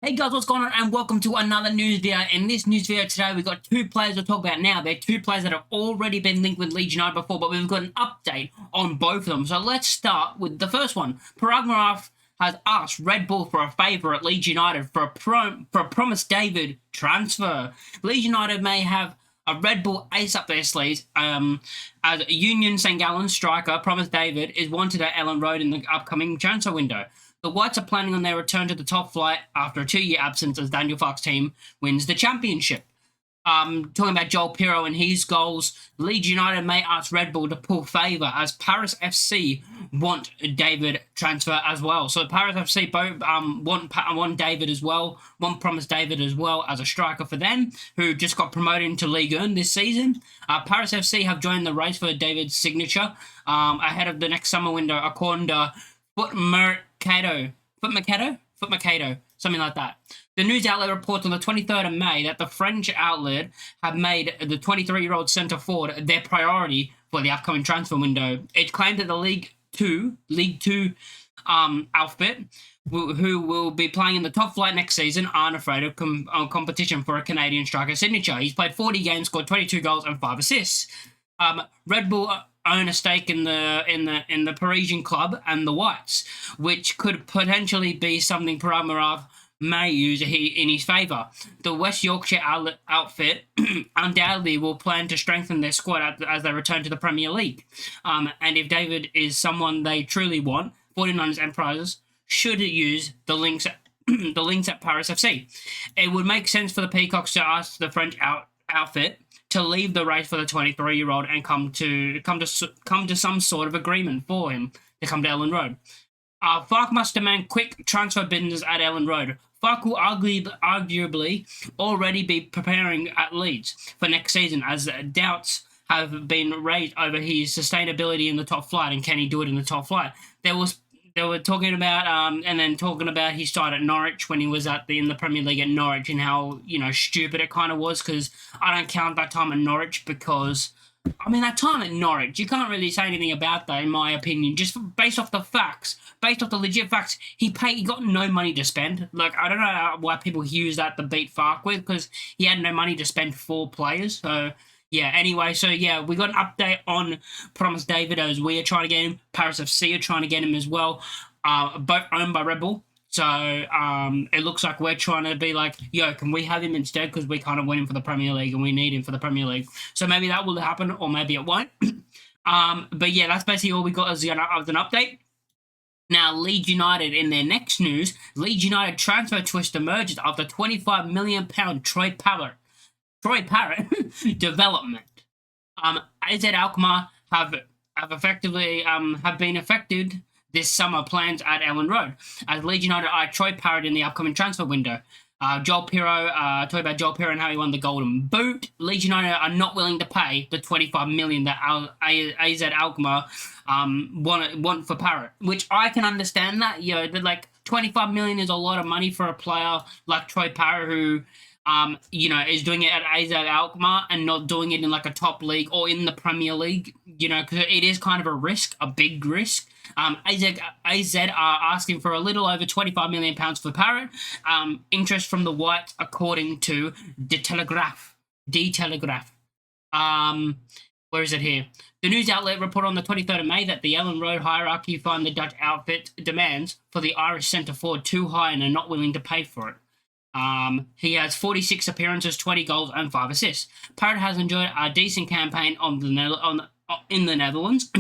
Hey guys, what's going on? And welcome to another news video. In this news video today, we've got two players to talk about now. They're two players that have already been linked with Leeds United before, but we've got an update on both of them. So let's start with the first one. Parag has asked Red Bull for a favour at Leeds United for a promised David transfer. Leeds United may have a Red Bull ace up their sleeves, as Union St Gallen striker Promised David is wanted at Ellen Road in the upcoming transfer window. The Whites are planning on their return to the top flight after a 2-year absence as Daniel Farke's team wins the championship. Talking about Joel Pirro and his goals, Leeds United may ask Red Bull to pull favour as Paris FC want David transfer as well. So Paris FC both want David as well, Promised David as well as a striker for them, who just got promoted into Ligue 1 this season. Paris FC have joined the race for David's signature ahead of the next summer window, according to Foot Mercado, something like that. The news outlet reports on the 23rd of May that the French outlet have made the 23-year-old centre forward their priority for the upcoming transfer window. It claimed that the League Two outfit, who will be playing in the top flight next season, aren't afraid of competition for a Canadian striker signature. He's played 40 games, scored 22 goals and 5 assists. Red Bull own a stake in the Parisian club and the Whites, which could potentially be something Parag may use in his favour. The West Yorkshire outfit undoubtedly will plan to strengthen their squad as they return to the Premier League. And if David is someone they truly want, 49ers and prizes should use the links at Paris FC. It would make sense for the Peacocks to ask the French outfit to leave the race for the 23-year-old and come to some sort of agreement for him to come to Ellen Road. Farke must demand quick transfer business at Ellen Road. Farke will arguably already be preparing at Leeds for next season, as doubts have been raised over his sustainability in the top flight and can he do it in the top flight. They were talking about his start at Norwich when he was in the Premier League at Norwich, and how stupid it kind of was, because I don't count that time at Norwich, because that time at Norwich, you can't really say anything about that, in my opinion, just based off the legit facts. He got no money to spend. Like, I don't know why people use that to beat Farke with, because he had no money to spend for players. So yeah, anyway, we got an update on Promised David, as we are trying to get him. Paris FC are trying to get him as well. Both owned by Red Bull. So it looks like we're trying to be like, yo, can we have him instead? Because we kind of went him for the Premier League and we need him for the Premier League. So maybe that will happen, or maybe it won't. But yeah, that's basically all we got as an update. Now, Leeds United, in their next news, Leeds United transfer twist emerges after £25 million Troy Parrott development. AZ Alkmaar have been affected this summer plans at Ellen Road, as Leeds United eye Troy Parrott in the upcoming transfer window. Joel Pirro, talking about Joel Pirro and how he won the Golden Boot. Leeds United are not willing to pay the $25 million that AZ Alkmaar want for Parrott, which I can understand that. Like, $25 million is a lot of money for a player like Troy Parrott, who is doing it at AZ Alkmaar and not doing it in like a top league or in the Premier League, because it is kind of a risk, a big risk. AZ are asking for a little over £25 million for Parrott. Interest from the Whites, according to The Telegraph. Where is it here? The news outlet reported on the 23rd of May that the Ellen Road hierarchy find the Dutch outfit demands for the Irish centre forward too high and are not willing to pay for it. He has 46 appearances, 20 goals, and 5 assists. Parrott has enjoyed a decent campaign in the Netherlands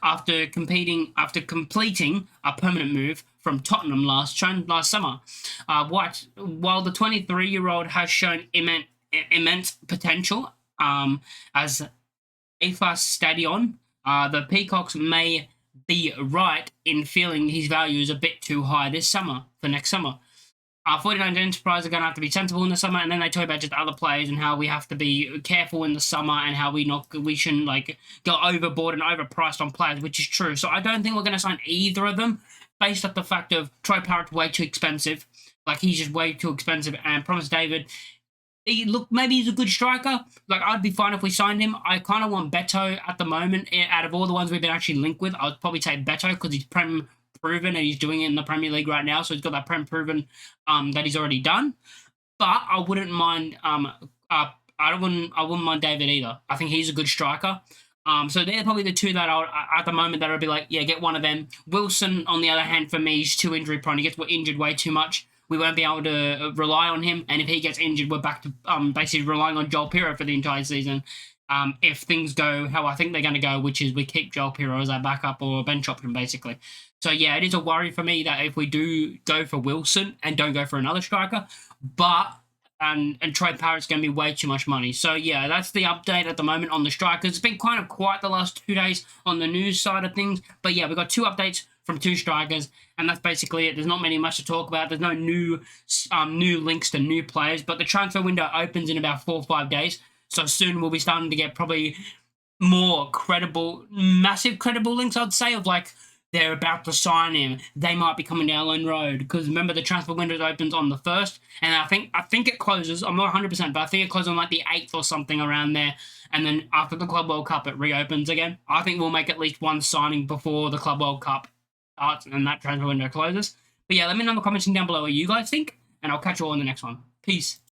after completing a permanent move from Tottenham last summer. While the 23-year-old has shown immense potential as AFAS Stadion, the Peacocks may be right in feeling his value is a bit too high for next summer. 49 Enterprise are going to have to be sensible in the summer, and then they talk about just other players and how we have to be careful in the summer and how we shouldn't go overboard and overpriced on players, which is true. So I don't think we're going to sign either of them based off the fact of Troy Parrott's way too expensive. Like, he's just way too expensive, and Promised David, maybe he's a good striker. Like, I'd be fine if we signed him. I kind of want Beto at the moment. Out of all the ones we've been actually linked with, I'd probably take Beto because he's proven, and he's doing it in the Premier League right now. So he's got that proven that he's already done. But I wouldn't mind I wouldn't mind David either. I think he's a good striker. So they're probably the two that at the moment that I'd be like, yeah, get one of them. Wilson, on the other hand, for me, is too injury prone. He gets injured way too much. We won't be able to rely on him, and if he gets injured, we're back to basically relying on Joel Pirro for the entire season. If things go how I think they're going to go, which is we keep Joel Pirro as our backup or bench option, basically. So yeah, it is a worry for me that if we do go for Wilson and don't go for another striker, but and Trey Parrott's going to be way too much money. So yeah, that's the update at the moment on the strikers. It's been kind of quiet the last 2 days on the news side of things, but yeah, we've got 2 updates from 2 strikers, and that's basically it. There's not much to talk about. There's no new links to new players, but the transfer window opens in about 4 or 5 days. So soon we'll be starting to get probably more massive credible links, I'd say, of like they're about to sign him. They might be coming down Lone Road, because remember the transfer window opens on the 1st, and I think it closes. I'm not 100%, but I think it closes on like the 8th or something around there. And then after the Club World Cup, it reopens again. I think we'll make at least one signing before the Club World Cup starts and that transfer window closes. But yeah, let me know in the comments down below what you guys think, and I'll catch you all in the next one. Peace.